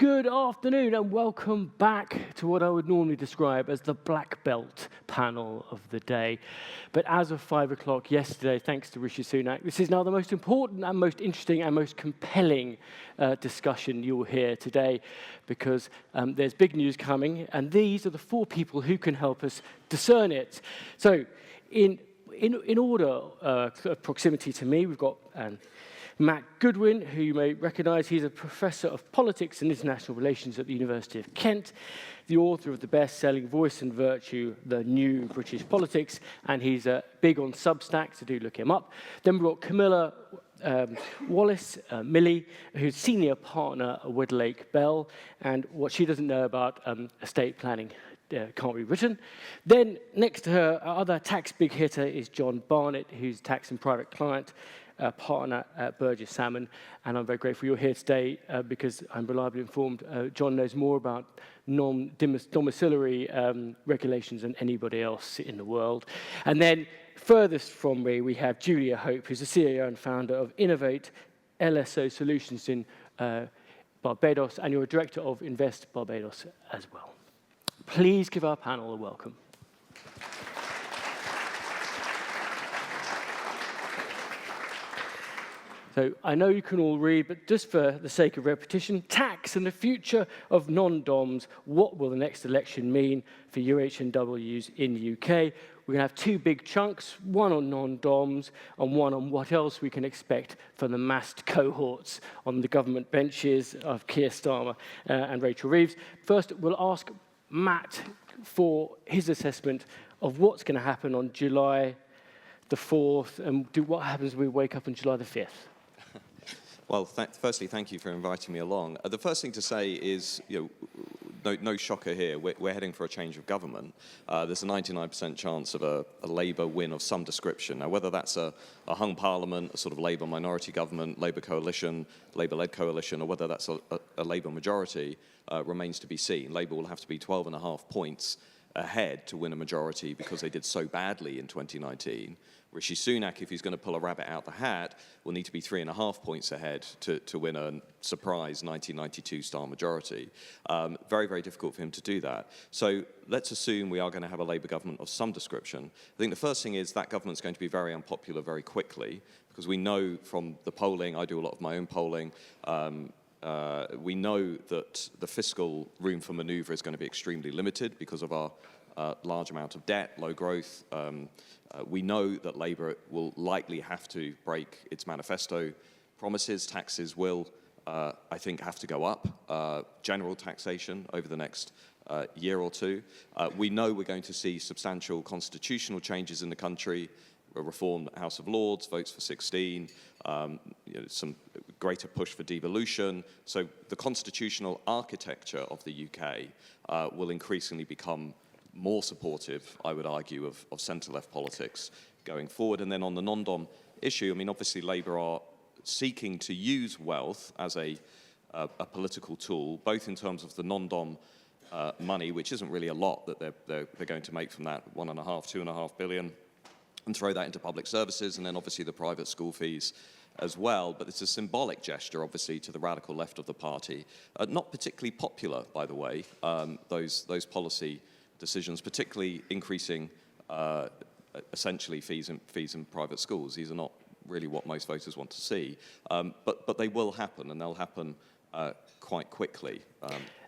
Good afternoon and welcome back to what I would normally describe as the black belt panel of the day. But as of 5 o'clock yesterday, thanks to Rishi Sunak, this is now the most important and most interesting and most compelling discussion you'll hear today, because there's big news coming, and these are the four people who can help us discern it. So in order of proximity to me, we've got Matt Goodwin, who you may recognize. He's a professor of politics and international relations at the University of Kent, the author of the best-selling Voice and Virtue, The New British Politics, and he's big on Substack, so do look him up. Then we've got Camilla Wallace, Millie, who's senior partner at Wedlake Bell, and what she doesn't know about estate planning can't be written. Then next to her, our other tax big hitter is John Barnett, who's tax and private client partner at Burges Salmon, and I'm very grateful you're here today because I'm reliably informed John knows more about non-domiciliary regulations than anybody else in the world. And then furthest from me, we have Julia Hope, who's the CEO and founder of Innovate LSO Solutions in Barbados, and you're a director of Invest Barbados as well. Please give our panel a welcome. So I know you can all read, but just for the sake of repetition, tax and the future of non-DOMs, what will the next election mean for UHNWs in the UK? We're going to have two big chunks, one on non-DOMs and one on what else we can expect from the massed cohorts on the government benches of Keir Starmer and Rachel Reeves. First, we'll ask Matt for his assessment of what's going to happen on July the 4th and what happens when we wake up on July the 5th. Well, firstly, thank you for inviting me along. The first thing to say is, no shocker here. We're heading for a change of government. There's a 99% chance of a Labour win of some description. Now, whether that's a hung parliament, a sort of Labour minority government, Labour coalition, Labour-led coalition, or whether that's a Labour majority remains to be seen. Labour will have to be 12.5 points ahead to win a majority because they did so badly in 2019. Rishi Sunak, if he's going to pull a rabbit out the hat, will need to be 3.5 points ahead to win a surprise 1992-style majority. Very, very difficult for him to do that. So let's assume we are going to have a Labour government of some description. I think the first thing is that government's going to be very unpopular very quickly, because we know from the polling, I do a lot of my own polling, we know that the fiscal room for manoeuvre is going to be extremely limited because of our large amount of debt, low growth. We know that Labour will likely have to break its manifesto promises. Taxes will, I think, have to go up. General taxation over the next year or two. We know we're going to see substantial constitutional changes in the country, a reformed House of Lords, votes for 16, some greater push for devolution. So the constitutional architecture of the UK will increasingly become more supportive, I would argue, of centre-left politics going forward. And then on the non-dom issue, I mean, obviously Labour are seeking to use wealth as a political tool, both in terms of the non-dom money, which isn't really a lot that they're going to make from that 2.5 billion, and throw that into public services, and then obviously the private school fees as well. But it's a symbolic gesture, obviously, to the radical left of the party. Not particularly popular, by the way, those policy decisions, particularly increasing essentially fees in private schools. These are not really what most voters want to see, but they will happen, and they'll happen quite quickly.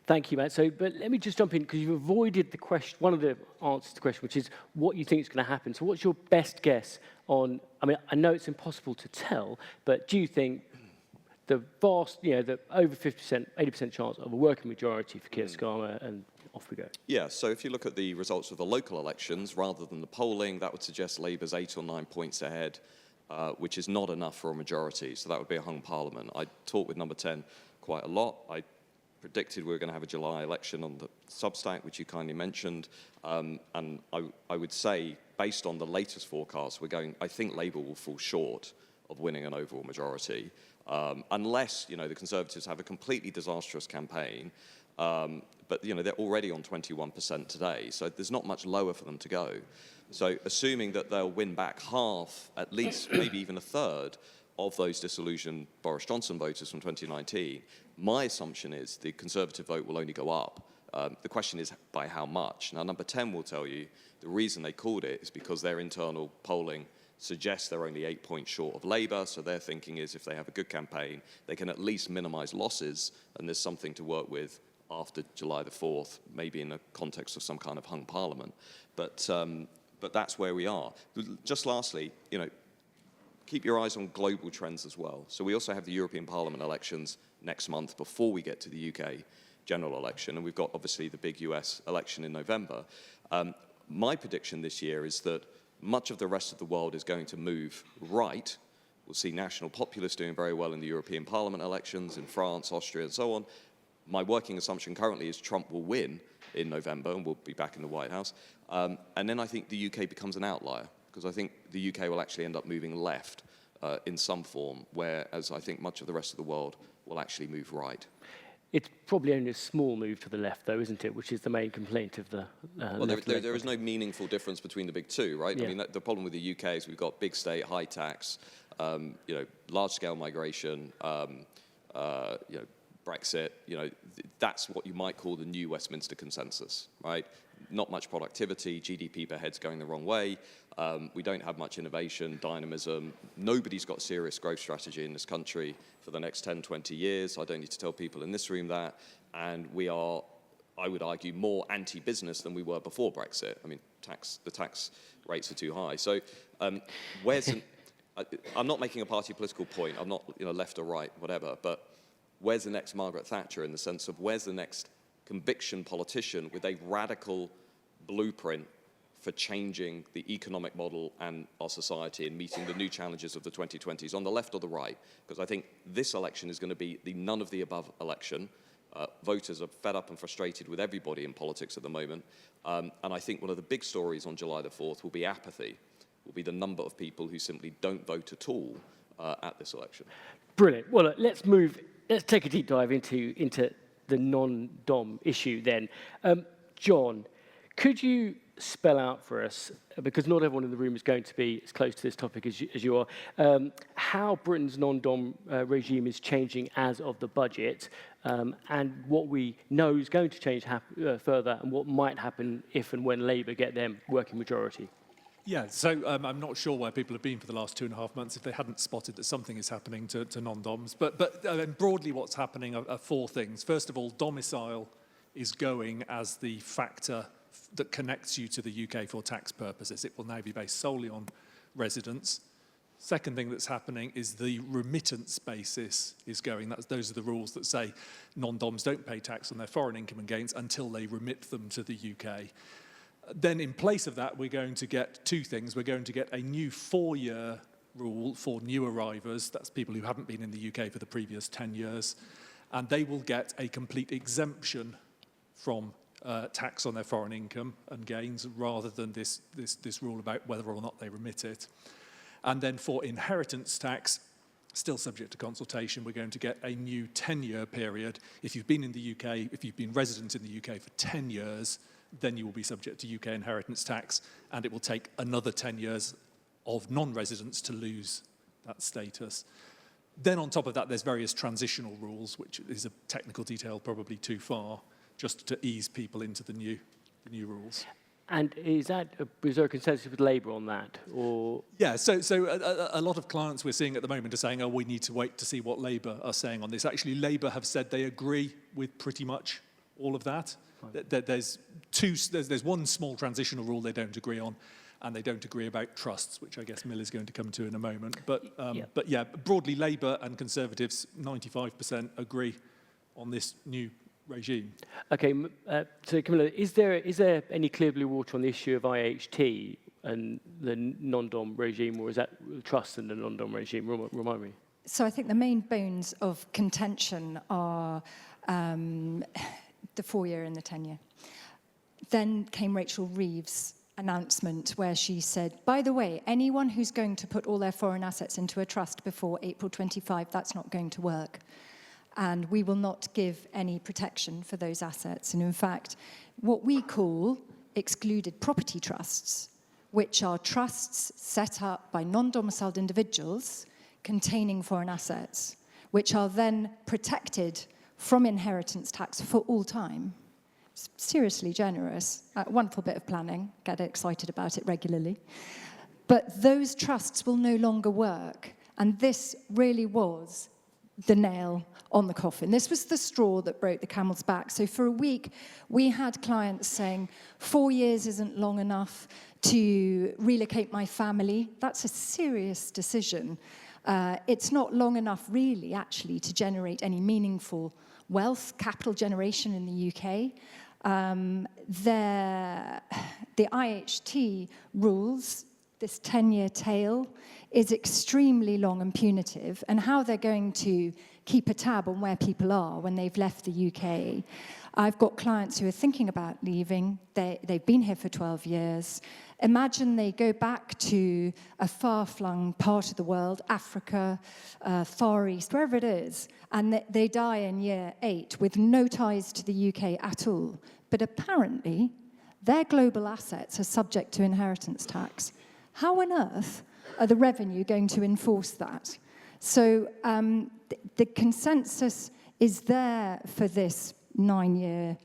Thank you, Matt. But let me just jump in, because you've avoided the question, one of the answers to the question, which is what you think is going to happen. So what's your best guess on, I mean, I know it's impossible to tell, but do you think the vast, the over 50%, 80% chance of a working majority for Keir Starmer, and off we go? Yeah, so if you look at the results of the local elections, rather than the polling, that would suggest Labour's 8 or 9 points ahead, which is not enough for a majority. So that would be a hung parliament. I talked with number 10 quite a lot. I predicted we were going to have a July election on the Substack, which you kindly mentioned. And I would say, based on the latest forecast, I think Labour will fall short of winning an overall majority, unless, the Conservatives have a completely disastrous campaign. But, they're already on 21% today, so there's not much lower for them to go. So assuming that they'll win back half, at least, maybe even a third, of those disillusioned Boris Johnson voters from 2019, my assumption is the Conservative vote will only go up. The question is by how much. Now, number 10 will tell you the reason they called it is because their internal polling suggests they're only 8 points short of Labour, so their thinking is if they have a good campaign, they can at least minimise losses, and there's something to work with after July the 4th, maybe in the context of some kind of hung parliament. But that's where we are. Just lastly, keep your eyes on global trends as well. So we also have the European Parliament elections next month before we get to the UK general election, and we've got obviously the big US election in November. My prediction this year is that much of the rest of the world is going to move right. We'll see national populists doing very well in the European Parliament elections in France, Austria, and so on. My working assumption currently is Trump will win in November and we'll be back in the White House. And then I think the UK becomes an outlier, because I think the UK will actually end up moving left in some form, whereas I think much of the rest of the world will actually move right. It's probably only a small move to the left, though, isn't it? Which is the main complaint of the well, there is no meaningful difference between the big two, right? Yeah. I mean, the problem with the UK is we've got big state, high tax, large-scale migration, Brexit. That's what you might call the new Westminster consensus, right? Not much productivity, GDP per head's going the wrong way. We don't have much innovation, dynamism. Nobody's got a serious growth strategy in this country for the next 10, 20 years. I don't need to tell people in this room that. And we are, I would argue, more anti-business than we were before Brexit. I mean, the tax rates are too high. So I'm not making a party political point. I'm not left or right, whatever. But where's the next Margaret Thatcher, in the sense of where's the next conviction politician with a radical blueprint for changing the economic model and our society and meeting the new challenges of the 2020s, on the left or the right? Because I think this election is going to be the none of the above election. Voters are fed up and frustrated with everybody in politics at the moment. And I think one of the big stories on July the 4th will be apathy, will be the number of people who simply don't vote at all at this election. Brilliant. Well, let's take a deep dive into the non-dom issue then. John, could you spell out for us, because not everyone in the room is going to be as close to this topic as you are, how Britain's non-dom regime is changing as of the budget, and what we know is going to change further, and what might happen if and when Labour get their working majority? Yeah, so I'm not sure where people have been for the last 2.5 months if they hadn't spotted that something is happening to non-doms. But broadly what's happening are four things. First of all, domicile is going as the factor that connects you to the UK for tax purposes. It will now be based solely on residence. Second thing that's happening is the remittance basis is going. Those are the rules that say non-doms don't pay tax on their foreign income and gains until they remit them to the UK. Then in place of that, we're going to get two things. We're going to get a new 4-year rule for new arrivers. That's people who haven't been in the UK for the previous 10 years. And they will get a complete exemption from tax on their foreign income and gains, rather than this rule about whether or not they remit it. And then for inheritance tax, still subject to consultation, we're going to get a new 10-year period. If you've been in the UK, if you've been resident in the UK for 10 years, then you will be subject to UK inheritance tax, and it will take another 10 years of non-residence to lose that status. Then on top of that, there's various transitional rules, which is a technical detail probably too far, just to ease people into the new rules. And is there a consensus with Labour on that, or? Yeah, so a lot of clients we're seeing at the moment are saying, oh, we need to wait to see what Labour are saying on this. Actually, Labour have said they agree with pretty much all of that. There's one small transitional rule they don't agree on, and they don't agree about trusts, which I guess Mill is going to come to in a moment. But yeah, broadly, Labour and Conservatives, 95% agree on this new regime. Okay, so Camilla, is there any clear blue water on the issue of IHT and the non-dom regime, or is that trust and the non-dom regime? Remind me. So I think the main bones of contention are the 4-year and the 10-year. Then came Rachel Reeves' announcement where she said, by the way, anyone who's going to put all their foreign assets into a trust before April 25, that's not going to work. And we will not give any protection for those assets. And in fact, what we call excluded property trusts, which are trusts set up by non-domiciled individuals, containing foreign assets, which are then protected from inheritance tax for all time. It's seriously generous. A wonderful bit of planning. Get excited about it regularly. But those trusts will no longer work. And this really was the nail on the coffin. This was the straw that broke the camel's back. So for a week, we had clients saying, 4 years isn't long enough to relocate my family. That's a serious decision. It's not long enough, really, actually, to generate any meaningful wealth, capital generation in the UK. The IHT rules, this 10-year tail, is extremely long and punitive, and how they're going to keep a tab on where people are when they've left the UK. I've got clients who are thinking about leaving. They've been here for 12 years. Imagine they go back to a far-flung part of the world, Africa, Far East, wherever it is, and they die in year 8 with no ties to the UK at all. But apparently, their global assets are subject to inheritance tax. How on earth are the revenue going to enforce that? So the consensus is there for this 9-year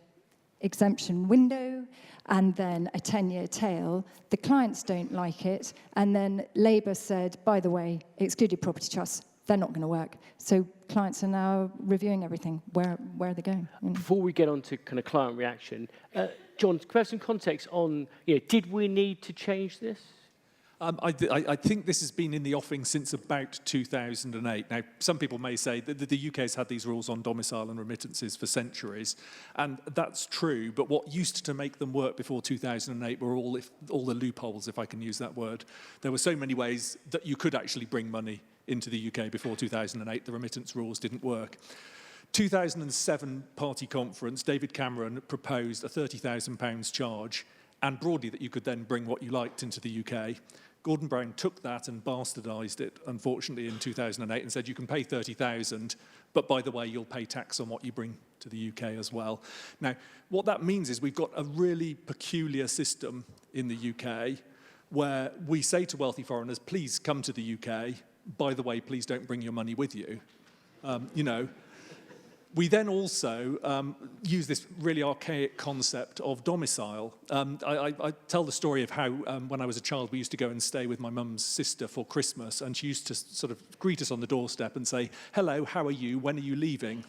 exemption window and then a 10-year tail. The clients don't like it. And then Labour said, by the way, excluded property trusts, they're not going to work. So clients are now reviewing everything. Where are they going? Before we get on to kind of client reaction, John, can we have some context on, did we need to change this? I think this has been in the offing since about 2008. Now, some people may say that the UK has had these rules on domicile and remittances for centuries, and that's true, but what used to make them work before 2008 were all the loopholes, if I can use that word. There were so many ways that you could actually bring money into the UK before 2008. The remittance rules didn't work. 2007 party conference, David Cameron proposed a £30,000 charge, and broadly that you could then bring what you liked into the UK. Gordon Brown took that and bastardised it, unfortunately, in 2008 and said, you can pay 30,000, but by the way, you'll pay tax on what you bring to the UK as well. Now, what that means is we've got a really peculiar system in the UK where we say to wealthy foreigners, please come to the UK. By the way, please don't bring your money with you. We then also use this really archaic concept of domicile. I tell the story of how when I was a child, we used to go and stay with my mum's sister for Christmas, and she used to sort of greet us on the doorstep and say, hello, how are you? When are you leaving?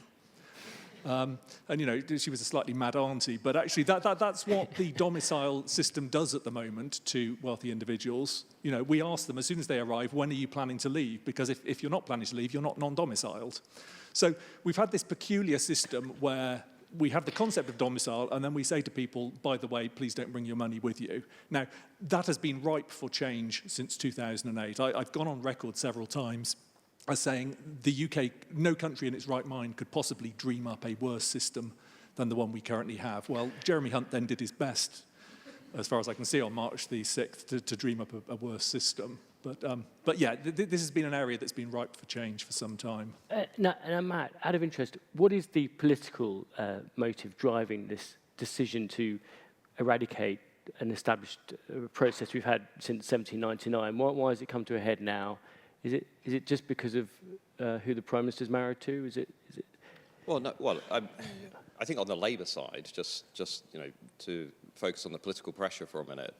And, she was a slightly mad auntie, but actually that's what the domicile system does at the moment to wealthy individuals. We ask them as soon as they arrive, when are you planning to leave? Because if you're not planning to leave, you're not non-domiciled. So we've had this peculiar system where we have the concept of domicile, and then we say to people, by the way, please don't bring your money with you. Now, that has been ripe for change since 2008. I've gone on record several times as saying the UK, no country in its right mind could possibly dream up a worse system than the one we currently have. Well, Jeremy Hunt then did his best, as far as I can see, on March the 6th to dream up a worse system. But yeah, this has been an area that's been ripe for change for some time. Now, Matt, out of interest, what is the political motive driving this decision to eradicate an established process we've had since 1799? Why has it come to a head now? Is it just because of who the Prime Minister's married to? Is it? Well, no. Well, I think on the Labour side, just to focus on the political pressure for a minute.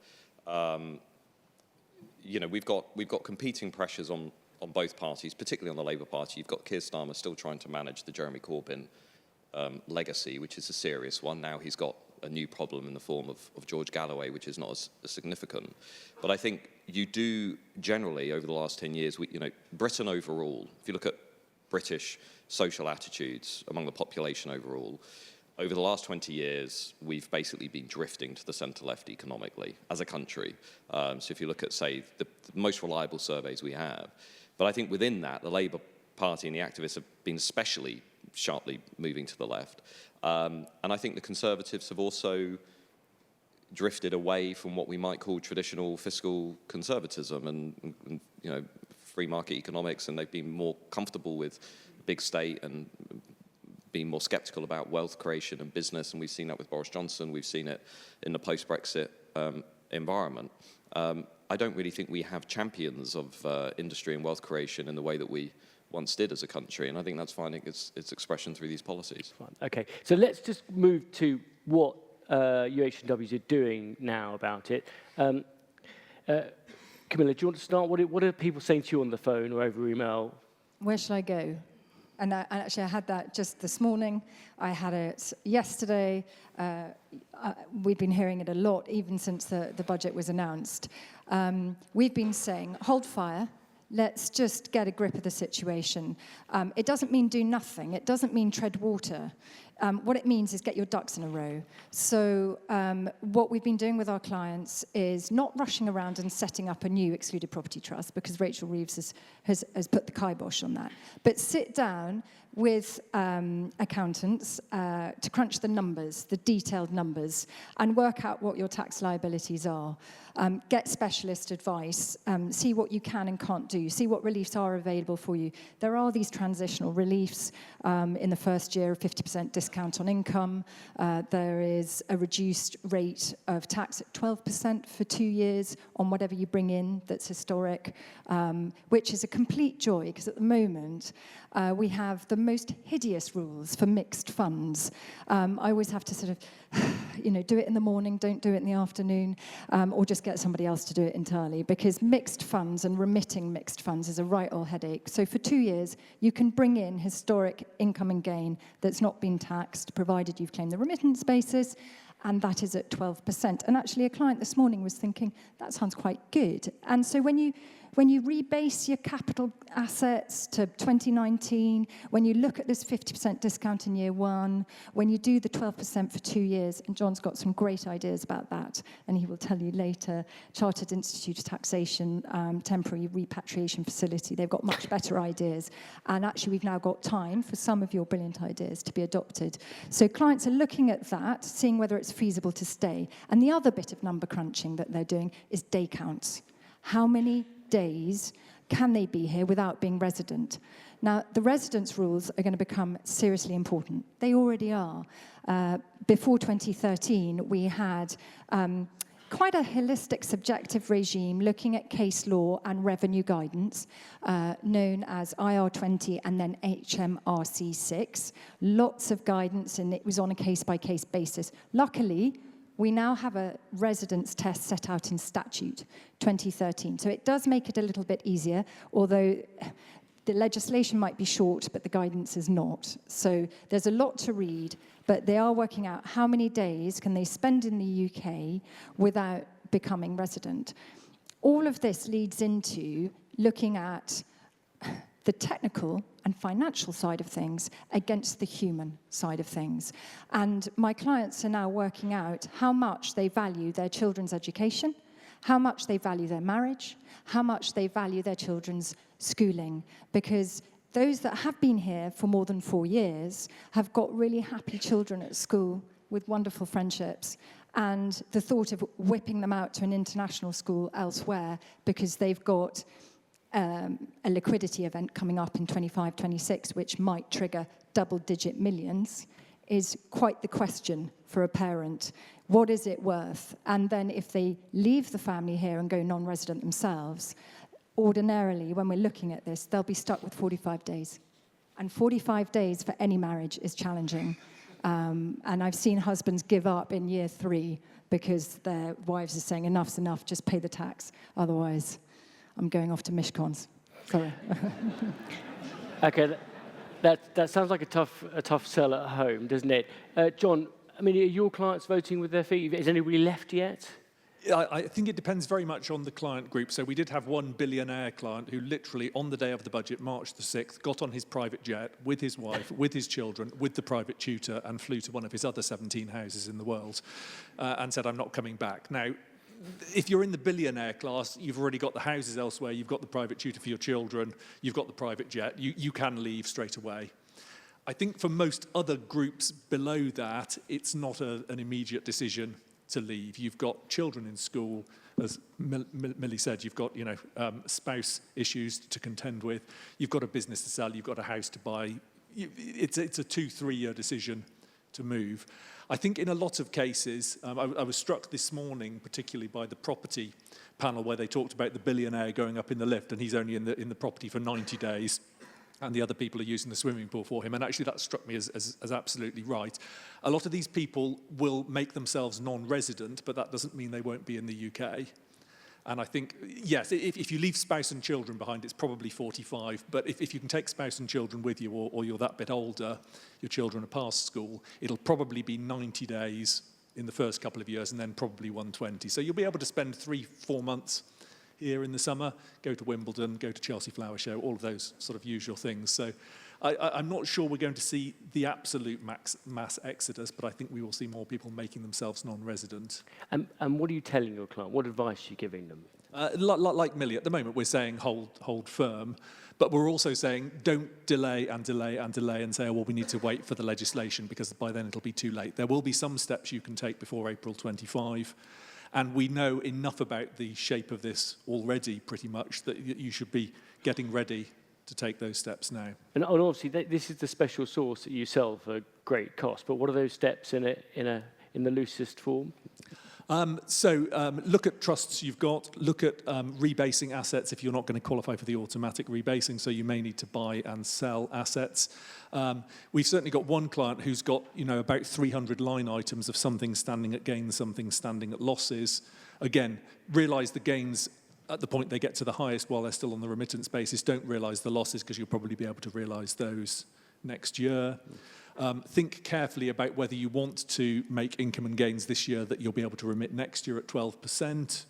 We've got competing pressures on both parties, particularly on the Labour Party. You've got Keir Starmer still trying to manage the Jeremy Corbyn legacy, which is a serious one. Now he's got a new problem in the form of George Galloway, which is not as significant. But I think you do generally, over the last 10 years, Britain overall, if you look at British social attitudes among the population overall, over the last 20 years, we've basically been drifting to the centre-left economically as a country. So if you look at, say, the most reliable surveys we have. But I think within that, the Labour Party and the activists have been especially sharply moving to the left. And I think the Conservatives have also drifted away from what we might call traditional fiscal conservatism and free market economics, and they've been more comfortable with big state and being more sceptical about wealth creation and business, and we've seen that with Boris Johnson. We've seen it in the post-Brexit environment. I don't really think we have champions of industry and wealth creation in the way that we once did as a country, and I think that's finding its expression through these policies. Okay, so let's just move to what UHNWs are doing now about it. Camilla, do you want to start? What are people saying to you on the phone or over email? Where should I go? And actually, I had that just this morning. I had it yesterday. We've been hearing it a lot, even since the budget was announced. We've been saying, hold fire. Let's just get a grip of the situation. It doesn't mean do nothing. It doesn't mean tread water. What it means is get your ducks in a row. So what we've been doing with our clients is not rushing around and setting up a new excluded property trust, because Rachel Reeves has put the kibosh on that. But sit down with accountants to crunch the numbers, the detailed numbers, and work out what your tax liabilities are. Get specialist advice, see what you can and can't do, see what reliefs are available for you. There are these transitional reliefs in the first year, a 50% discount on income. There is a reduced rate of tax at 12% for 2 years on whatever you bring in that's historic, which is a complete joy, because at the moment we have the most hideous rules for mixed funds. I always have to sort of, do it in the morning, don't do it in the afternoon, or just get somebody else to do it entirely, because mixed funds and remitting mixed funds is a right old headache. So for 2 years, you can bring in historic income and gain that's not been taxed, provided you've claimed the remittance basis, and that is at 12%. And actually, a client this morning was thinking, that sounds quite good. And so when you rebase your capital assets to 2019, when you look at this 50% discount in year one, when you do the 12% for 2 years, and John's got some great ideas about that, and he will tell you later, Chartered Institute of Taxation, temporary repatriation facility, they've got much better ideas. And actually, we've now got time for some of your brilliant ideas to be adopted. So clients are looking at that, seeing whether it's feasible to stay. And the other bit of number crunching that they're doing is day counts. How many days can they be here without being resident? Now, the residence rules are going to become seriously important. They already are. Before 2013, we had quite a holistic subjective regime looking at case law and revenue guidance, known as IR20 and then HMRC6. Lots of guidance, and it was on a case-by-case basis. Luckily, we now have a residence test set out in statute, 2013. So it does make it a little bit easier, although the legislation might be short, but the guidance is not. So there's a lot to read, but they are working out how many days can they spend in the UK without becoming resident. All of this leads into looking at the technical and financial side of things against the human side of things. And my clients are now working out how much they value their children's education, how much they value their marriage, how much they value their children's schooling, because those that have been here for more than 4 years have got really happy children at school with wonderful friendships, and the thought of whipping them out to an international school elsewhere because they've got a liquidity event coming up in 25, 26, which might trigger double-digit millions, is quite the question for a parent. What is it worth? And then if they leave the family here and go non-resident themselves, ordinarily, when we're looking at this, they'll be stuck with 45 days. And 45 days for any marriage is challenging. And I've seen husbands give up in year 3 because their wives are saying, enough's enough, just pay the tax. Otherwise, I'm going off to Mishcons. Sorry. Okay, that sounds like a tough sell at home, doesn't it? John, I mean, are your clients voting with their feet? Is anybody left yet? I think it depends very much on the client group. So we did have one billionaire client who literally, on the day of the budget, March the 6th, got on his private jet with his wife, with his children, with the private tutor, and flew to one of his other 17 houses in the world and said, I'm not coming back. Now, if you're in the billionaire class, you've already got the houses elsewhere, you've got the private tutor for your children, you've got the private jet, you can leave straight away. I think for most other groups below that, it's not an immediate decision to leave. You've got children in school, as Millie said, you've got spouse issues to contend with, you've got a business to sell, you've got a house to buy. It's a 2-3 year decision to move. I think in a lot of cases, I was struck this morning particularly by the property panel where they talked about the billionaire going up in the lift and he's only in the property for 90 days and the other people are using the swimming pool for him. And actually that struck me as absolutely right. A lot of these people will make themselves non-resident, but that doesn't mean they won't be in the UK. And I think, yes, if you leave spouse and children behind, it's probably 45. But if you can take spouse and children with you, or you're that bit older, your children are past school, it'll probably be 90 days in the first couple of years and then probably 120. So you'll be able to spend 3-4 months here in the summer, go to Wimbledon, go to Chelsea Flower Show, all of those sort of usual things. So I'm not sure we're going to see the absolute mass exodus, but I think we will see more people making themselves non-resident. And what are you telling your client? What advice are you giving them? Like Millie, at the moment we're saying hold firm, but we're also saying don't delay and delay and delay and say, oh, well, we need to wait for the legislation because by then it'll be too late. There will be some steps you can take before April 25. And we know enough about the shape of this already, pretty much, that you should be getting ready to take those steps now. And obviously, this is the special sauce that you sell for great cost. But what are those steps in the loosest form? Look at trusts you've got. Look at rebasing assets if you're not going to qualify for the automatic rebasing. So you may need to buy and sell assets. We've certainly got one client who's got about 300 line items of something standing at gains, something standing at losses. Again, realise the gains at the point they get to the highest while they're still on the remittance basis. Don't realise the losses because you'll probably be able to realise those next year. Think carefully about whether you want to make income and gains this year that you'll be able to remit next year at 12%.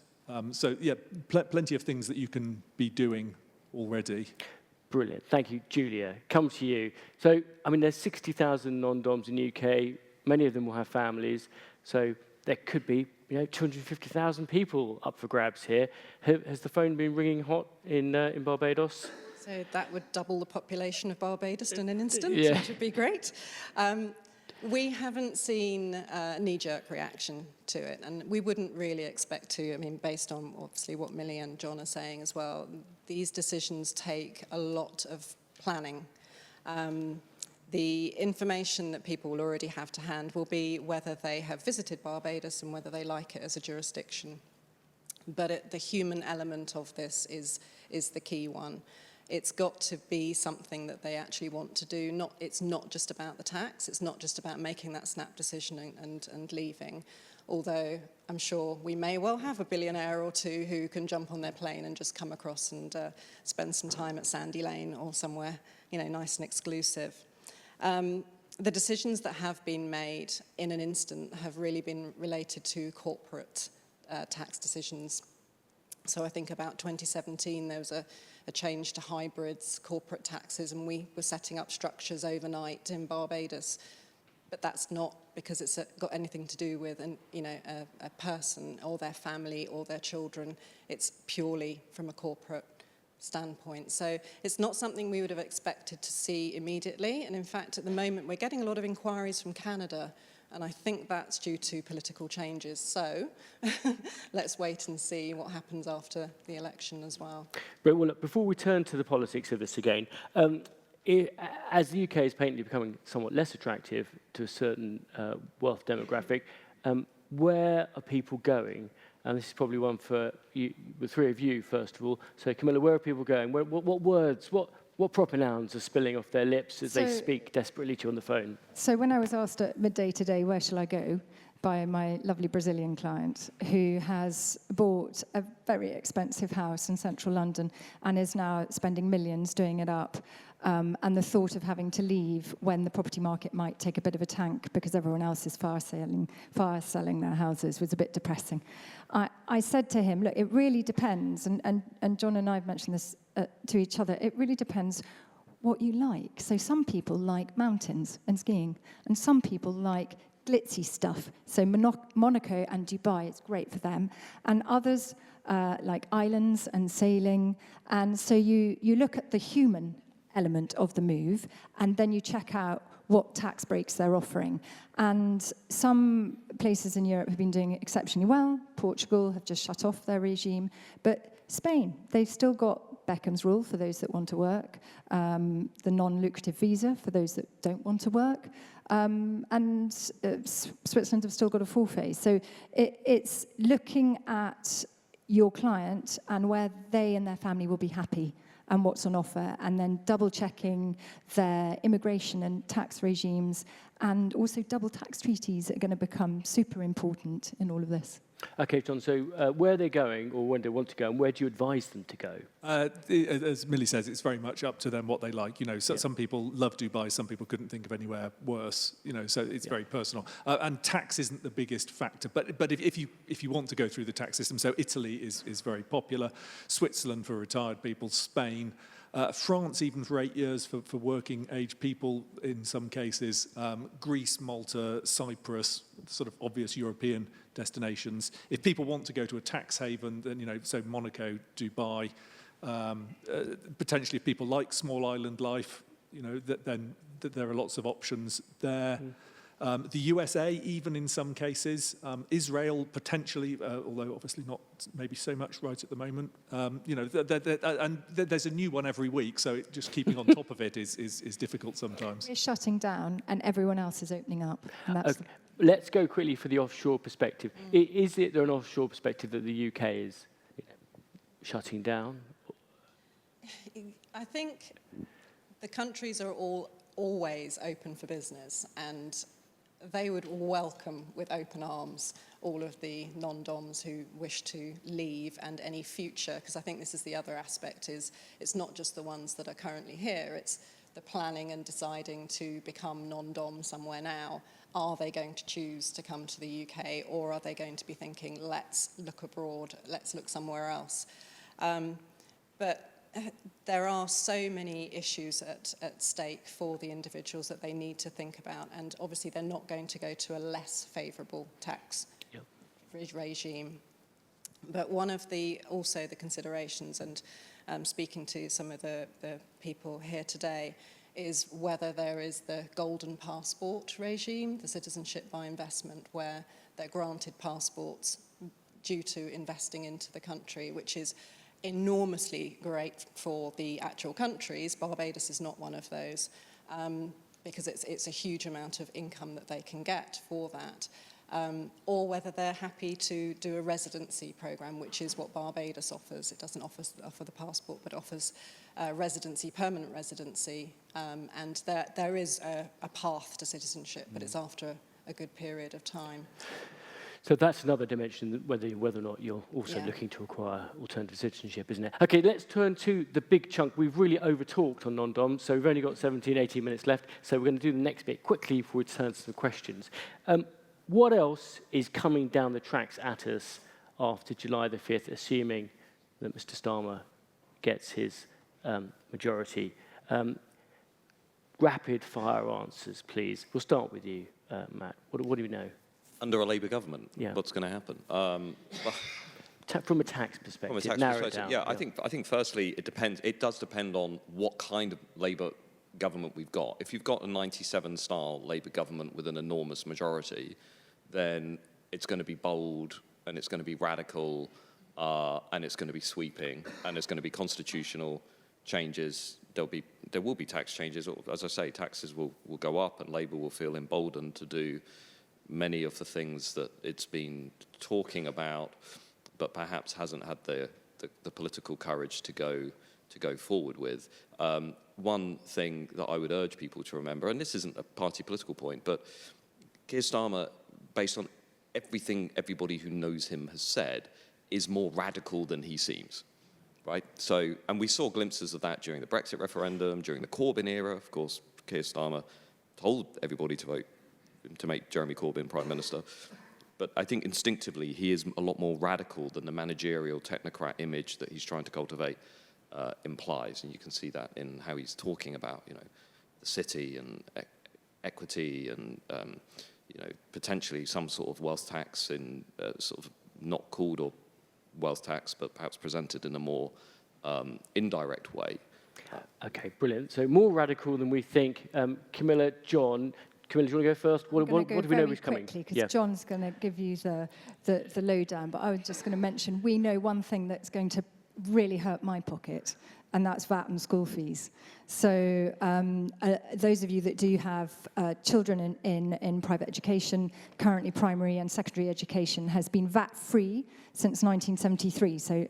Plenty of things that you can be doing already. Brilliant. Thank you. Julia, come to you. So, there's 60,000 non-DOMs in the UK. Many of them will have families. So there could be 250,000 people up for grabs here. Has the phone been ringing hot in Barbados? So that would double the population of Barbados in an instant, Yeah. which would be great. We haven't seen a knee-jerk reaction to it, and we wouldn't really expect to. Based on obviously what Millie and John are saying as well, these decisions take a lot of planning. The information that people will already have to hand will be whether they have visited Barbados and whether they like it as a jurisdiction. But the human element of this is the key one. It's got to be something that they actually want to do. It's not just about the tax. It's not just about making that snap decision and leaving. Although I'm sure we may well have a billionaire or two who can jump on their plane and just come across and spend some time at Sandy Lane or somewhere, nice and exclusive. The decisions that have been made in an instant have really been related to corporate tax decisions. So I think about 2017, there was a change to hybrids, corporate taxes, and we were setting up structures overnight in Barbados. But that's not because it's got anything to do with a person or their family or their children. It's purely from a corporate standpoint. So it's not something we would have expected to see immediately. And in fact, at the moment, we're getting a lot of inquiries from Canada, and I think that's due to political changes. So let's wait and see what happens after the election as well. But well, look, before we turn to the politics of this again, as the UK is patently becoming somewhat less attractive to a certain wealth demographic, where are people going? And this is probably one for you, the three of you, first of all. So, Camilla, where are people going? What words, what proper nouns are spilling off their lips as they speak desperately to you on the phone? So when I was asked at midday today, where shall I go, by my lovely Brazilian client who has bought a very expensive house in central London and is now spending millions doing it up, and the thought of having to leave when the property market might take a bit of a tank because everyone else is fire selling their houses was a bit depressing. I said to him, look, it really depends, and John and I have mentioned this to each other, it really depends what you like. So some people like mountains and skiing, and some people like glitzy stuff. So Monaco and Dubai, it's great for them. And others like islands and sailing. And so you look at the human element of the move, and then you check out what tax breaks they're offering. And some places in Europe have been doing exceptionally well. Portugal have just shut off their regime. But Spain, they've still got got Beckham's rule for those that want to work, the non-lucrative visa for those that don't want to work, and Switzerland have still got a full phase. So it's looking at your client and where they and their family will be happy and what's on offer, and then double-checking their immigration and tax regimes, and also double tax treaties are going to become super important in all of this. Okay, John, so where they're going, or when they want to go, and where do you advise them to go? As Millie says, it's very much up to them what they like. You know, some people love Dubai, some people couldn't think of anywhere worse. You know, so it's very personal. And tax isn't the biggest factor, but if you want to go through the tax system, so Italy is very popular, Switzerland for retired people, Spain. France, even for 8 years for working age people in some cases, Greece, Malta, Cyprus, sort of obvious European destinations. If people want to go to a tax haven, then, you know, so Monaco, Dubai, potentially if people like small island life, you know, then there are lots of options there. The USA, even in some cases, Israel potentially, although obviously not maybe so much right at the moment. You know, and there's a new one every week, so just keeping on top of it is difficult sometimes. We're shutting down, and everyone else is opening up. And that's Let's go quickly for the offshore perspective. Is it there an offshore perspective that the UK is shutting down? I think the countries are always open for business, and they would welcome with open arms all of the non-DOMs who wish to leave and any future, because I think this is the other aspect, is it's not just the ones that are currently here, it's the planning and deciding to become non-DOM somewhere now. Are they going to choose to come to the UK, or are they going to be thinking, let's look abroad, let's look somewhere else? But there are so many issues at stake for the individuals that they need to think about, and obviously they're not going to go to a less favourable tax regime. But one of the considerations, and speaking to some of the people here today, is whether there is the golden passport regime, the citizenship by investment, where they're granted passports due to investing into the country, which is enormously great for the actual countries. Barbados is not one of those, because it's a huge amount of income that they can get for that. Or whether they're happy to do a residency program, which is what Barbados offers. It doesn't offer the passport, but offers residency, permanent residency, and there is a path to citizenship, but it's after a good period of time. So that's another dimension, whether or not you're also looking to acquire alternative citizenship, isn't it? Okay, let's turn to the big chunk. We've really over-talked on non-DOM, so we've only got 17, 18 minutes left, so we're going to do the next bit quickly before we turn to some questions. What else is coming down the tracks at us after July the 5th, assuming that Mr. Starmer gets his majority? Rapid fire answers, please. We'll start with you, Matt. What do we know? Under a Labour government, what's going to happen? From a tax perspective, narrow it down. Yeah, I think firstly, it depends. It does depend on what kind of Labour government we've got. If you've got a 97-style Labour government with an enormous majority, then it's going to be bold and it's going to be radical and it's going to be sweeping and there's going to be constitutional changes. There will be tax changes. As I say, taxes will go up and Labour will feel emboldened to do many of the things that it's been talking about, but perhaps hasn't had the political courage to go forward with. One thing that I would urge people to remember, and this isn't a party political point, but Keir Starmer, based on everything everybody who knows him has said, is more radical than he seems, right? So, and we saw glimpses of that during the Brexit referendum, during the Corbyn era. Of course, Keir Starmer told everybody to vote to make Jeremy Corbyn Prime Minister. But I think instinctively he is a lot more radical than the managerial technocrat image that he's trying to cultivate implies. And you can see that in how he's talking about, you know, the city and equity and, you know, potentially some sort of wealth tax in sort of not called or wealth tax, but perhaps presented in a more indirect way. Okay, brilliant. So more radical than we think. Camilla, John. Camilla, do you want to go first? What do we know is coming? Because John's going to give you the lowdown, but I was just going to mention, we know one thing that's going to really hurt my pocket, and that's VAT and school fees. So those of you that do have children in private education, currently primary and secondary education has been VAT-free since 1973, so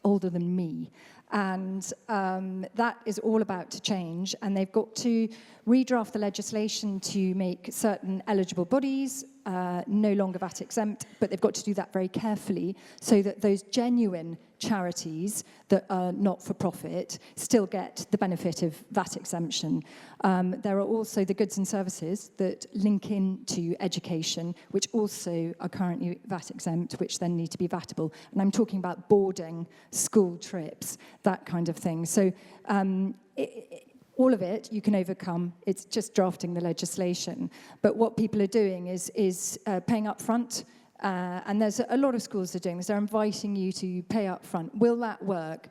older than me. And that is all about to change, and they've got to redraft the legislation to make certain eligible bodies no longer VAT exempt, but they've got to do that very carefully so that those genuine charities that are not for profit still get the benefit of VAT exemption. There are also the goods and services that link into education, which also are currently VAT exempt, which then need to be VATable. And I'm talking about boarding, school trips, that kind of thing. So all of it you can overcome. It's just drafting the legislation. But what people are doing is paying up front. And there's a lot of schools that are doing this. They're inviting you to pay up front. Will that work?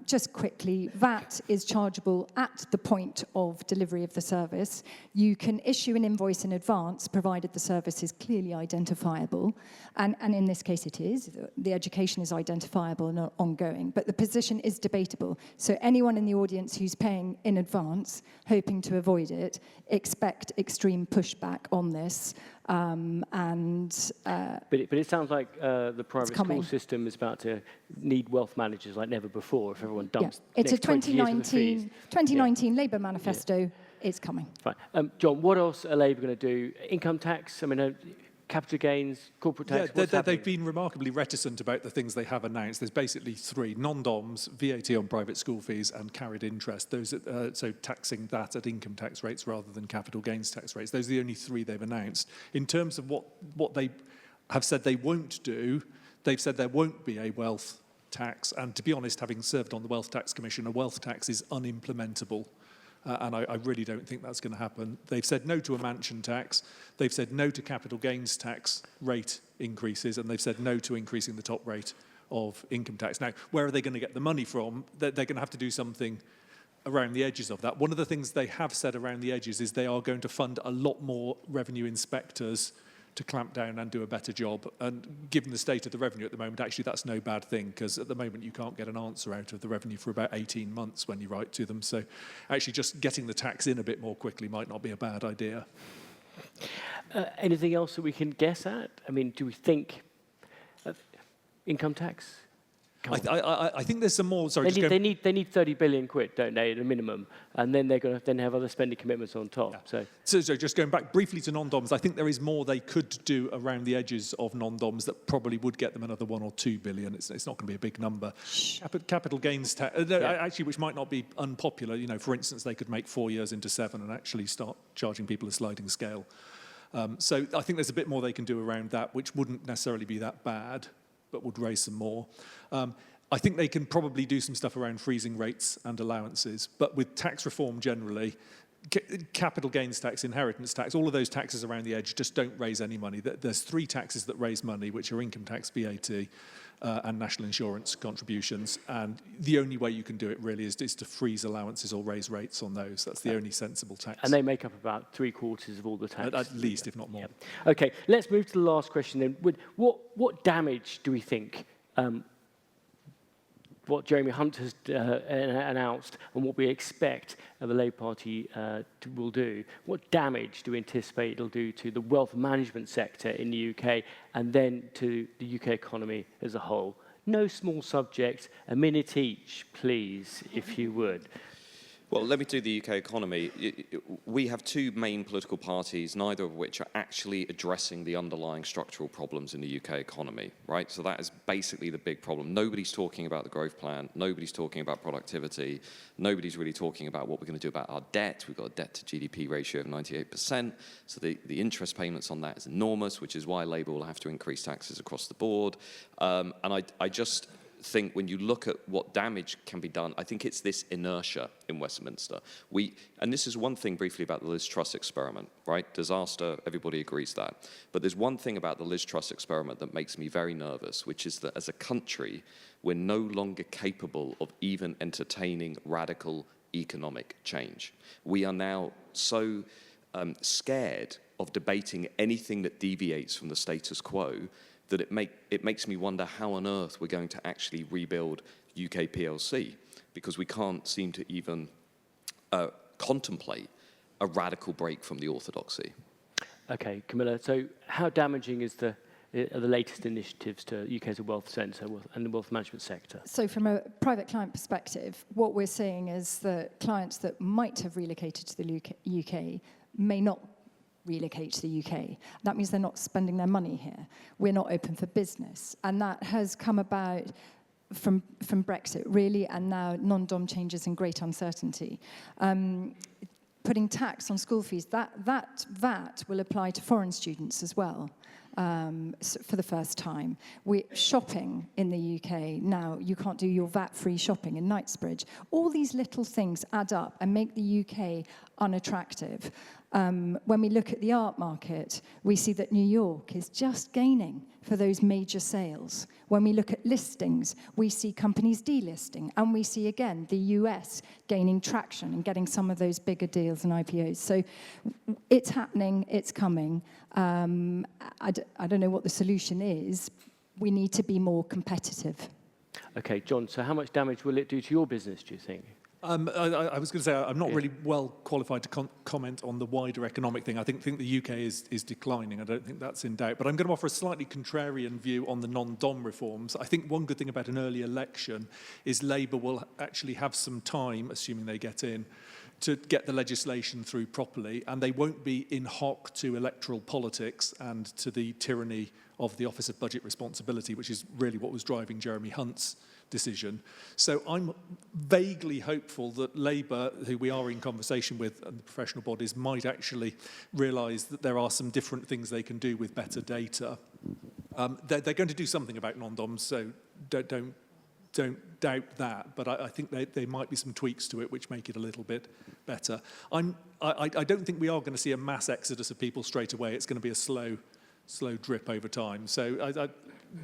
Just quickly, VAT is chargeable at the point of delivery of the service. You can issue an invoice in advance, provided the service is clearly identifiable. And in this case it is. The education is identifiable and ongoing. But the position is debatable. So anyone in the audience who's paying in advance, hoping to avoid it, expect extreme pushback on this. But it sounds like the private school system is about to need wealth managers like never before if everyone dumps. Yeah. It's a 2019 Yeah. Labour manifesto. Yeah. It's coming. Fine. John, what else are Labour going to do? Income tax? I mean, capital gains, corporate tax? Yeah, they've been remarkably reticent about the things they have announced. There's basically three: non-DOMs, VAT on private school fees, and carried interest. Those, so taxing that at income tax rates rather than capital gains tax rates. Those are the only three they've announced. In terms of what they have said they won't do, they've said there won't be a wealth tax. And to be honest, having served on the Wealth Tax Commission, a wealth tax is unimplementable. And I really don't think that's going to happen. They've said no to a mansion tax. They've said no to capital gains tax rate increases. And they've said no to increasing the top rate of income tax. Now, where are they going to get the money from? They're going to have to do something around the edges of that. One of the things they have said around the edges is they are going to fund a lot more revenue inspectors to clamp down and do a better job. And given the state of the revenue at the moment, actually that's no bad thing, because at the moment you can't get an answer out of the revenue for about 18 months when you write to them. So actually just getting the tax in a bit more quickly might not be a bad idea. Anything else that we can guess at? I mean, do we think income tax? I think there's some more. Sorry, they need 30 billion quid, don't they, at a minimum, and then they're going to then have other spending commitments on top. Yeah. So just going back briefly to non-DOMs, I think there is more they could do around the edges of non-DOMs that probably would get them another 1 or 2 billion. It's not going to be a big number. Capital gains tax, actually, which might not be unpopular. You know, for instance, they could make 4 years into 7 and actually start charging people a sliding scale. So I think there's a bit more they can do around that, which wouldn't necessarily be that bad, but would raise some more. I think they can probably do some stuff around freezing rates and allowances, but with tax reform generally, capital gains tax, inheritance tax, all of those taxes around the edge just don't raise any money. There's 3 taxes that raise money, which are income tax, VAT, and national insurance contributions, and the only way you can do it really is to freeze allowances or raise rates on those. That's the only sensible tax. And they make up about 3/4 of all the tax. At least, if not more. Yeah. Okay, let's move to the last question then. What damage do we think what Jeremy Hunt has announced and what we expect the Labour Party will do? What damage do we anticipate it'll do to the wealth management sector in the UK and then to the UK economy as a whole? No small subject, a minute each, please, if you would. Well, let me do the UK economy. We have 2 main political parties, neither of which are actually addressing the underlying structural problems in the UK economy, right? So that is basically the big problem. Nobody's talking about the growth plan. Nobody's talking about productivity. Nobody's really talking about what we're going to do about our debt. We've got a debt to GDP ratio of 98%. So the interest payments on that is enormous, which is why Labour will have to increase taxes across the board. And I just think when you look at what damage can be done, I think it's this inertia in Westminster. And this is one thing briefly about the Liz Truss experiment, right? Disaster, everybody agrees that. But there's one thing about the Liz Truss experiment that makes me very nervous, which is that as a country, we're no longer capable of even entertaining radical economic change. We are now so scared of debating anything that deviates from the status quo that it makes me wonder how on earth we're going to actually rebuild UK PLC, because we can't seem to even contemplate a radical break from the orthodoxy. Okay, Camilla, so how damaging are the latest initiatives to UK as a wealth centre and the wealth management sector? So from a private client perspective, what we're seeing is that clients that might have relocated to the UK may not relocate to the UK. That means they're not spending their money here. We're not open for business. And that has come about from Brexit, really, and now non-dom changes and great uncertainty. Putting tax on school fees, that VAT will apply to foreign students as well. For the first time. Shopping in the UK now, you can't do your VAT-free shopping in Knightsbridge. All these little things add up and make the UK unattractive. When we look at the art market, we see that New York is just gaining for those major sales. When we look at listings, we see companies delisting, and we see, again, the US gaining traction and getting some of those bigger deals and IPOs. So it's happening, it's coming. I don't know what the solution is. We need to be more competitive. Okay, John, so how much damage will it do to your business, do you think? I was going to say I'm not really well qualified to comment on the wider economic thing. I think the UK is declining. I don't think that's in doubt. But I'm going to offer a slightly contrarian view on the non-dom reforms. I think one good thing about an early election is Labour will actually have some time, assuming they get in, to get the legislation through properly, and they won't be in hock to electoral politics and to the tyranny of the Office of Budget Responsibility, which is really what was driving Jeremy Hunt's decision. So I'm vaguely hopeful that Labour, who we are in conversation with, and the professional bodies, might actually realise that there are some different things they can do with better data. They're going to do something about non-doms, so don't doubt that, but I think there might be some tweaks to it which make it a little bit better. I don't think we are going to see a mass exodus of people straight away. It's going to be a slow drip over time. So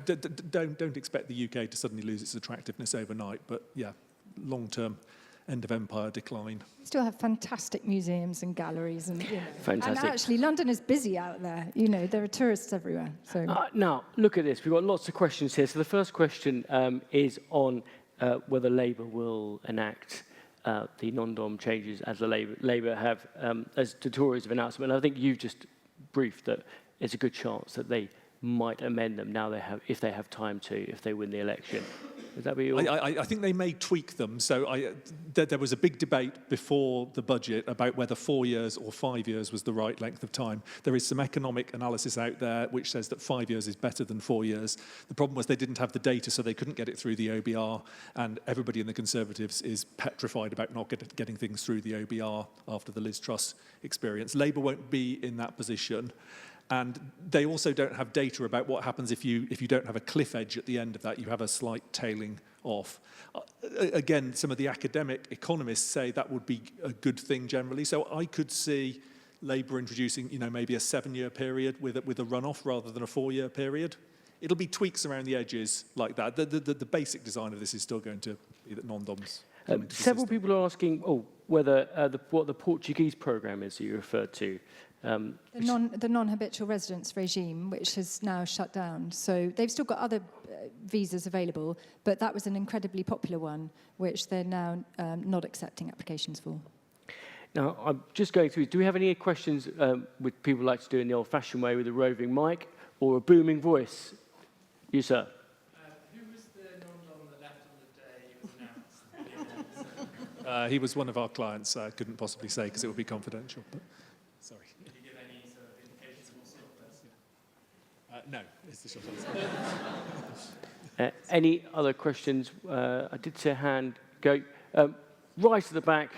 don't expect the UK to suddenly lose its attractiveness overnight, but yeah, long-term end of empire decline. We still have fantastic museums and galleries, and Fantastic. And actually London is busy out there. There are tourists everywhere. So now look at this. We've got lots of questions here. So the first question is on whether Labour will enact the non-dom changes as the Labour have, as the Tories have announced. And I think you've just briefed that it's a good chance that they might amend them now if they have time to, if they win the election. Would that be your... I think they may tweak them. So there was a big debate before the budget about whether 4 years or 5 years was the right length of time. There is some economic analysis out there which says that 5 years is better than 4 years. The problem was they didn't have the data, so they couldn't get it through the OBR, and everybody in the Conservatives is petrified about not getting things through the OBR after the Liz Truss experience. Labour won't be in that position. And they also don't have data about what happens if you don't have a cliff edge at the end of that. You have a slight tailing off. Again, some of the academic economists say that would be a good thing generally. So I could see Labour introducing, maybe a 7-year period with a runoff rather than a 4-year period. It'll be tweaks around the edges like that. The basic design of this is still going to be that non-doms. Several people are asking, whether what the Portuguese programme is that you referred to. The non-habitual residence regime, which has now shut down. So they've still got other visas available, but that was an incredibly popular one, which they're now not accepting applications for. Now, I'm just going through, do we have any questions with people like to do in the old-fashioned way with a roving mic or a booming voice? You, sir. Who was the non-dom that left on the day you announced? He was one of our clients. I couldn't possibly say because it would be confidential. But sorry. Did you give any sort of indications of what sort of person? No, it's the short answer. Any other questions? I did see a hand go. Right at the back.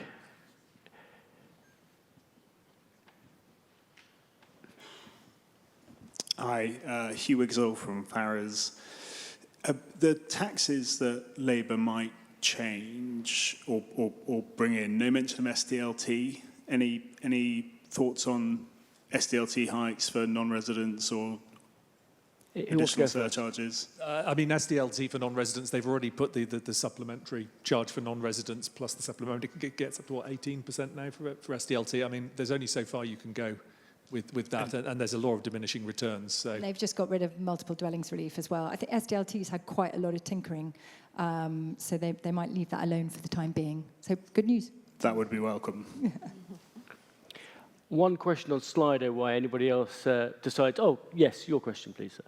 Hi, Hugh Wigsell from Farrers. The taxes that Labour might change or bring in, no mention of SDLT. Any thoughts on SDLT hikes for non-residents or additional surcharges? SDLT for non-residents, they've already put the supplementary charge for non-residents plus the supplementary. It gets up to, 18% now for SDLT? There's only so far you can go with that, and there's a law of diminishing returns. So They've just got rid of multiple dwellings relief as well. I think SDLT's had quite a lot of tinkering, so they might leave that alone for the time being. So good news. That would be welcome. One question on Slido, why anybody else decides, oh, yes, your question, please, sir.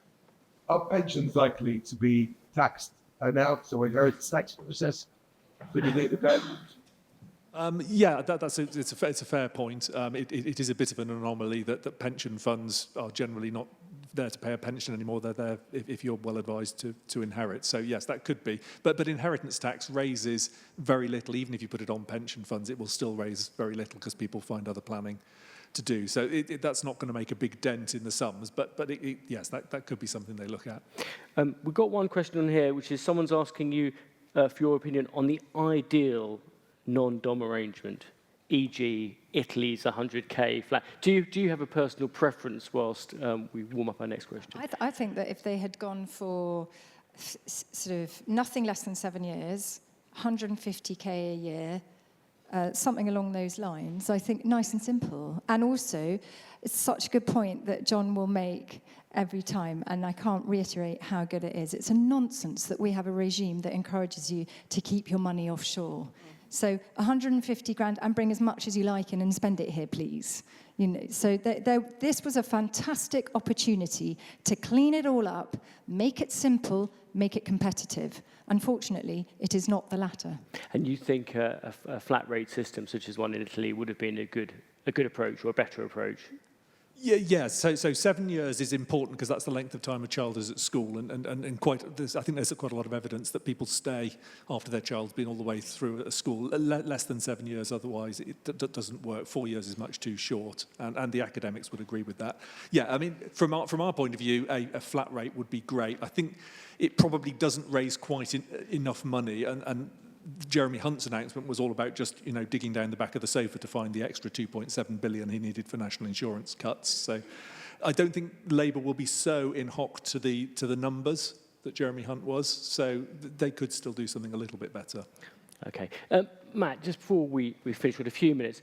Are pensions likely to be taxed now, so inheritance tax process for the Labour government? Yeah, it's a fair point. It is a bit of an anomaly that pension funds are generally not there to pay a pension anymore. They're there if you're well advised to inherit. So yes, that could be. But inheritance tax raises very little. Even if you put it on pension funds, it will still raise very little because people find other planning to do. So that's not going to make a big dent in the sums. But yes, that could be something they look at. We've got one question on here, which is someone's asking you for your opinion on the ideal non-dom arrangement, e.g. Italy's 100k flat. Do you have a personal preference whilst we warm up our next question? I think that if they had gone for sort of nothing less than 7 years, 150k a year, something along those lines, I think nice and simple. And also, it's such a good point that John will make every time, and I can't reiterate how good it is. It's a nonsense that we have a regime that encourages you to keep your money offshore. So 150 grand, and bring as much as you like in and spend it here, please. You know, so this was a fantastic opportunity to clean it all up, make it simple, make it competitive. Unfortunately, it is not the latter. And you think a flat rate system such as one in Italy would have been a good approach or a better approach? Yeah. So 7 years is important because that's the length of time a child is at school, and I think there's quite a lot of evidence that people stay after their child's been all the way through a school. Less than 7 years, otherwise it doesn't work. 4 years is much too short, and the academics would agree with that. Yeah, I mean, from our point of view, a flat rate would be great. I think it probably doesn't raise quite enough money, and Jeremy Hunt's announcement was all about just, digging down the back of the sofa to find the extra 2.7 billion he needed for national insurance cuts. So I don't think Labour will be so in hock to the numbers that Jeremy Hunt was. So they could still do something a little bit better. Okay. Matt, just before we finish with a few minutes,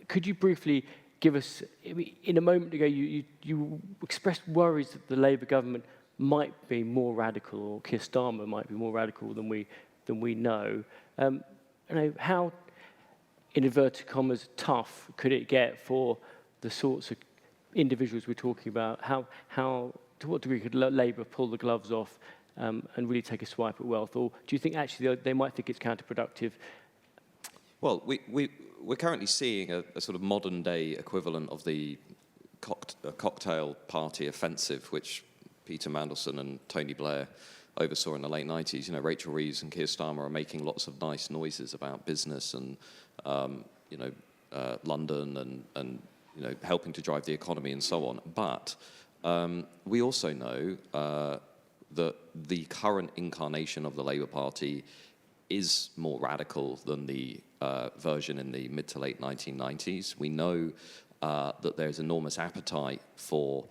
could you briefly give us, in a moment ago, you expressed worries that the Labour government might be more radical, or Keir Starmer might be more radical than we know. How, in inverted commas, tough could it get for the sorts of individuals we're talking about? How to what degree could Labour pull the gloves off and really take a swipe at wealth? Or do you think actually they might think it's counterproductive? Well, we're currently seeing a sort of modern-day equivalent of the cocktail party offensive, which Peter Mandelson and Tony Blair oversaw in the late 90s. Rachel Reeves and Keir Starmer are making lots of nice noises about business and, London and helping to drive the economy and so on. But we also know that the current incarnation of the Labour Party is more radical than the version in the mid to late 1990s. We know that there's enormous appetite for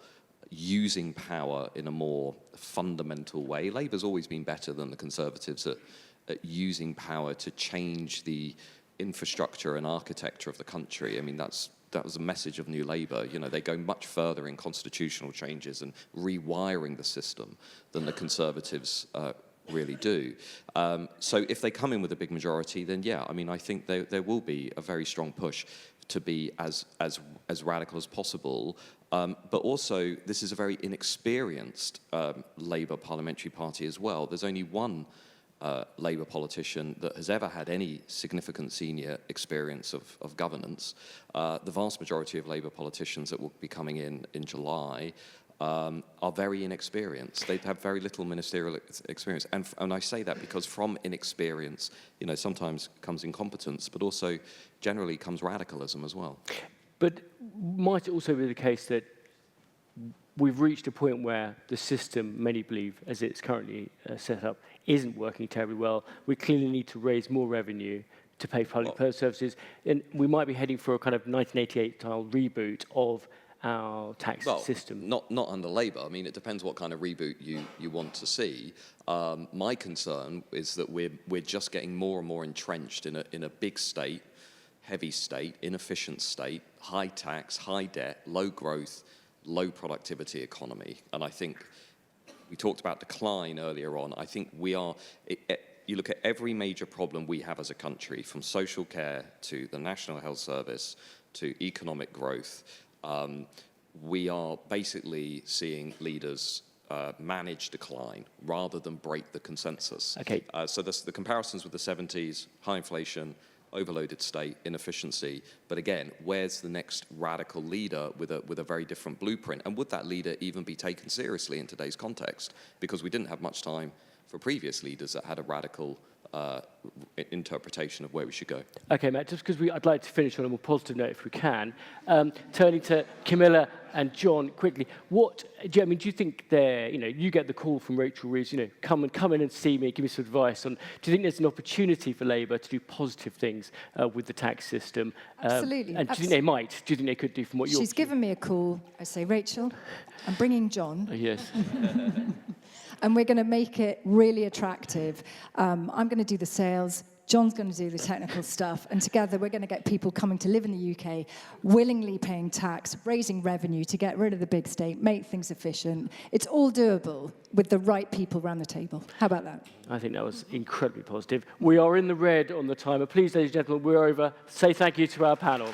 using power in a more fundamental way. Labour's always been better than the Conservatives at using power to change the infrastructure and architecture of the country. I mean, that was a message of New Labour. They go much further in constitutional changes and rewiring the system than the Conservatives really do. So if they come in with a big majority, then yeah, I mean, I think there will be a very strong push to be as radical as possible. But also, this is a very inexperienced Labour parliamentary party as well. There's only one Labour politician that has ever had any significant senior experience of governance. The vast majority of Labour politicians that will be coming in July are very inexperienced. They have very little ministerial experience. And I say that because from inexperience, sometimes comes incompetence, but also generally comes radicalism as well. But might it also be the case that we've reached a point where the system, many believe, as it's currently set up, isn't working terribly well? We clearly need to raise more revenue to pay public services, and we might be heading for a kind of 1988-style reboot of our tax system. Not under Labour. I mean, it depends what kind of reboot you want to see. My concern is that we're just getting more and more entrenched in a big state, heavy state, inefficient state, high tax, high debt, low growth, low productivity economy. And I think we talked about decline earlier on. I think we are, you look at every major problem we have as a country, from social care to the National Health Service to economic growth, we are basically seeing leaders manage decline rather than break the consensus. Okay. So the comparisons with the 70s, high inflation, overloaded state, inefficiency. But again, where's the next radical leader with a very different blueprint? And would that leader even be taken seriously in today's context? Because we didn't have much time for previous leaders that had a radical interpretation of where we should go. Okay, Matt, just because I'd like to finish on a more positive note if we can. Turning to Camilla and John quickly, do you think you get the call from Rachel Reeves, come in and see me, give me some advice on, do you think there's an opportunity for Labour to do positive things with the tax system? Absolutely. And do you think they might? Do you think they could do from what you're... She's given me a call. I say, Rachel, I'm bringing John. Yes. And we're going to make it really attractive. I'm going to do the sales. John's going to do the technical stuff. And together, we're going to get people coming to live in the UK, willingly paying tax, raising revenue to get rid of the big state, make things efficient. It's all doable with the right people around the table. How about that? I think that was incredibly positive. We are in the red on the timer. Please, ladies and gentlemen, we're over. Say thank you to our panel.